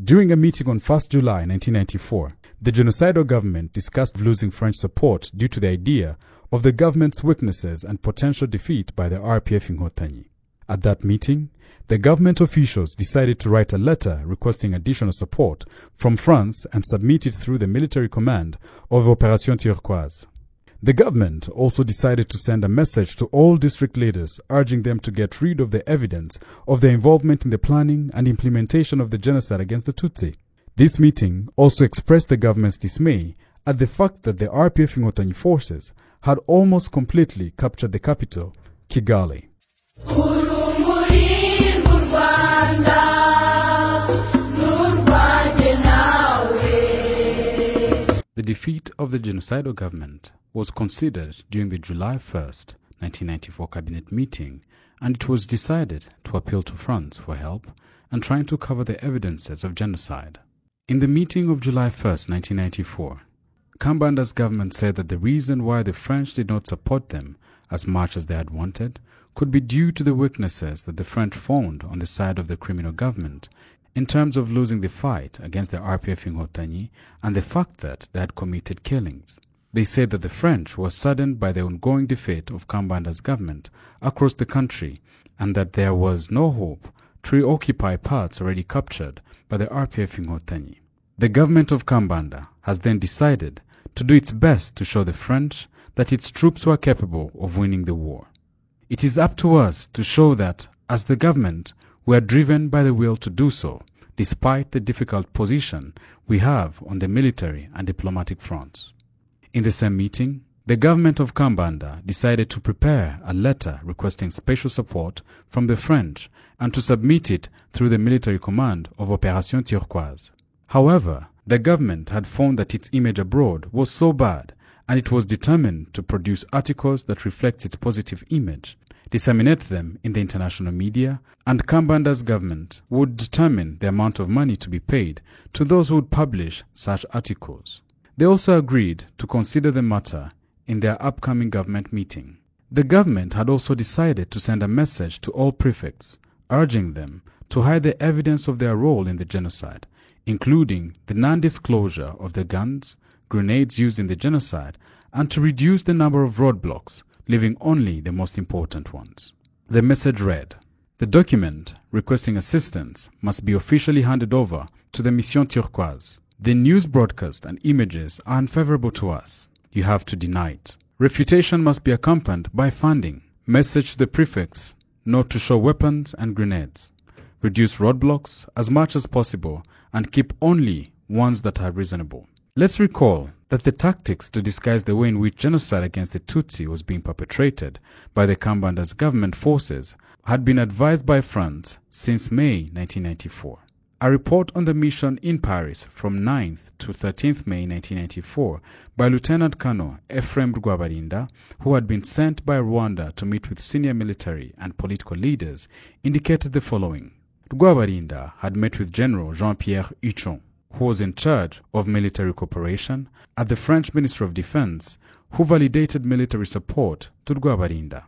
During a meeting on 1st July 1994, the genocidal government discussed losing French support due to the idea of the government's weaknesses and potential defeat by the RPF Inkotanyi. At that meeting, the government officials decided to write a letter requesting additional support from France and submit it through the military command of Opération Turquoise. The government also decided to send a message to all district leaders urging them to get rid of the evidence of their involvement in the planning and implementation of the genocide against the Tutsi. This meeting also expressed the government's dismay at the fact that the RPF Inkotanyi forces had almost completely captured the capital, Kigali. The defeat of the genocidal government was considered during the July 1st, 1994 cabinet meeting, and it was decided to appeal to France for help and trying to cover the evidences of genocide. In the meeting of July 1st, 1994, Kambanda's government said that the reason why the French did not support them as much as they had wanted could be due to the weaknesses that the French found on the side of the criminal government in terms of losing the fight against the RPF Inkotanyi and the fact that they had committed killings. They said that the French were saddened by the ongoing defeat of Kambanda's government across the country and that there was no hope to reoccupy parts already captured by the RPF Inkotanyi. The government of Kambanda has then decided to do its best to show the French that its troops were capable of winning the war. It is up to us to show that, as the government, we are driven by the will to do so, despite the difficult position we have on the military and diplomatic fronts. In the same meeting, the government of Kambanda decided to prepare a letter requesting special support from the French and to submit it through the military command of Opération Turquoise. However, the government had found that its image abroad was so bad and it was determined to produce articles that reflect its positive image, disseminate them in the international media, and Kambanda's government would determine the amount of money to be paid to those who would publish such articles. They also agreed to consider the matter in their upcoming government meeting. The government had also decided to send a message to all prefects, urging them to hide the evidence of their role in the genocide, including the non-disclosure of the guns, grenades used in the genocide, and to reduce the number of roadblocks, leaving only the most important ones. The message read, "The document requesting assistance must be officially handed over to the Mission Turquoise. The news broadcast and images are unfavorable to us. You have to deny it. Refutation must be accompanied by funding. Message to the prefects not to show weapons and grenades. Reduce roadblocks as much as possible and keep only ones that are reasonable." Let's recall that the tactics to disguise the way in which genocide against the Tutsi was being perpetrated by the Kambanda's government forces had been advised by France since May 1994. A report on the mission in Paris from 9th to 13th May 1994 by Lieutenant Colonel Ephraim Rwabarinda, who had been sent by Rwanda to meet with senior military and political leaders, indicated the following. Rwabarinda had met with General Jean-Pierre Huchon, who was in charge of military cooperation at the French Ministry of Defense, who validated military support to Rwabarinda,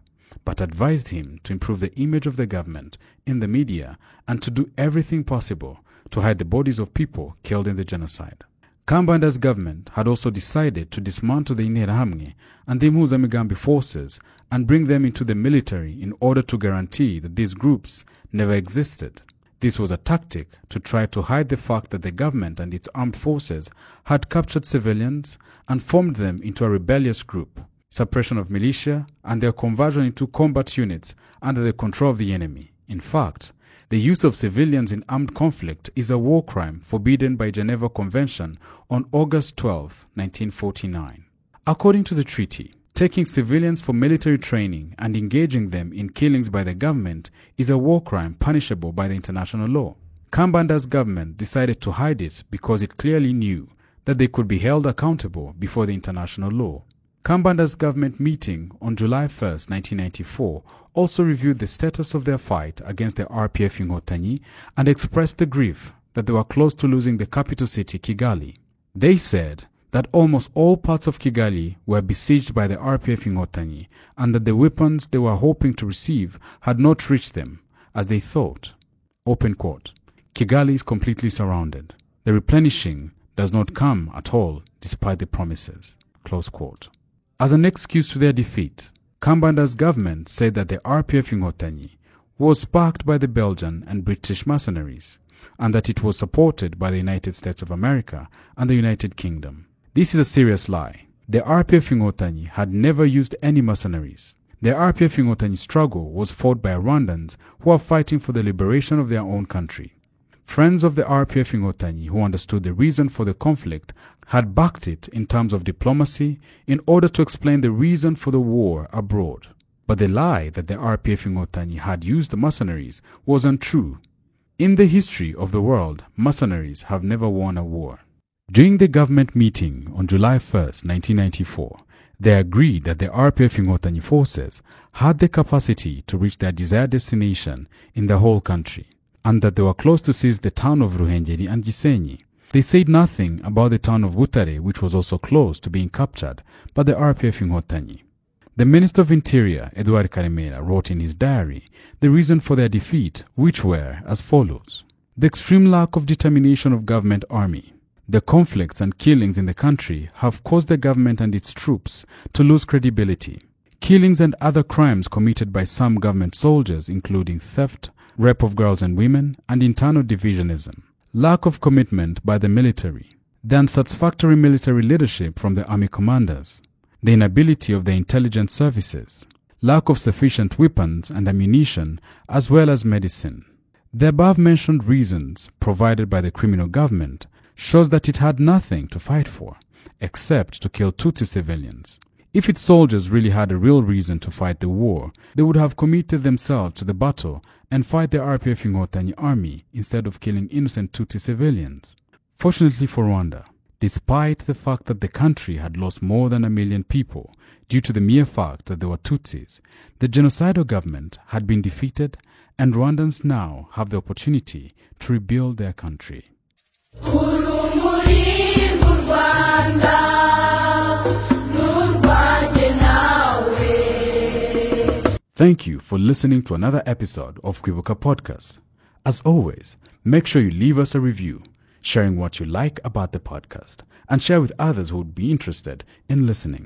but advised him to improve the image of the government in the media and to do everything possible to hide the bodies of people killed in the genocide. Kambanda's government had also decided to dismantle the Interahamwe and the Impuzamigambi forces and bring them into the military in order to guarantee that these groups never existed. This was a tactic to try to hide the fact that the government and its armed forces had captured civilians and formed them into a rebellious group, suppression of militia, and their conversion into combat units under the control of the enemy. In fact, the use of civilians in armed conflict is a war crime forbidden by Geneva Convention on August 12, 1949. According to the treaty, taking civilians for military training and engaging them in killings by the government is a war crime punishable by the international law. Kambanda's government decided to hide it because it clearly knew that they could be held accountable before the international law. Kambanda's government meeting on July 1st, 1994 also reviewed the status of their fight against the RPF Inkotanyi and expressed the grief that they were close to losing the capital city, Kigali. They said that almost all parts of Kigali were besieged by the RPF Inkotanyi and that the weapons they were hoping to receive had not reached them, as they thought. Open quote. Kigali is completely surrounded. The replenishing does not come at all despite the promises." Close quote. As an excuse to their defeat, Kambanda's government said that the RPF Inkotanyi was backed by the Belgian and British mercenaries, and that it was supported by the United States of America and the United Kingdom. This is a serious lie. The RPF Inkotanyi had never used any mercenaries. The RPF Inkotanyi struggle was fought by Rwandans who are fighting for the liberation of their own country. Friends of the RPF Inkotanyi who understood the reason for the conflict had backed it in terms of diplomacy in order to explain the reason for the war abroad. But the lie that the RPF Inkotanyi had used mercenaries was untrue. In the history of the world, mercenaries have never won a war. During the government meeting on July 1st, 1994, they agreed that the RPF Inkotanyi forces had the capacity to reach their desired destination in the whole country, and that they were close to seize the town of Ruhengeri and Gisenyi. They said nothing about the town of Butare, which was also close to being captured by the RPF Inkotanyi. The Minister of Interior, Edouard Karemera, wrote in his diary the reason for their defeat, which were as follows: the extreme lack of determination of government army. The conflicts and killings in the country have caused the government and its troops to lose credibility. Killings and other crimes committed by some government soldiers, including theft, rape of girls and women, and internal divisionism. Lack of commitment by the military. The unsatisfactory military leadership from the army commanders. The inability of the intelligence services. Lack of sufficient weapons and ammunition, as well as medicine. The above-mentioned reasons provided by the criminal government shows that it had nothing to fight for, except to kill Tutsi civilians. If its soldiers really had a real reason to fight the war, they would have committed themselves to the battle and fight the RPF Inkotanyi army instead of killing innocent Tutsi civilians. Fortunately for Rwanda, despite the fact that the country had lost more than 1 million people due to the mere fact that they were Tutsis, the genocidal government had been defeated, and Rwandans now have the opportunity to rebuild their country. Thank you for listening to another episode of Kwibuka Podcast. As always, make sure you leave us a review, sharing what you like about the podcast, and share with others who would be interested in listening.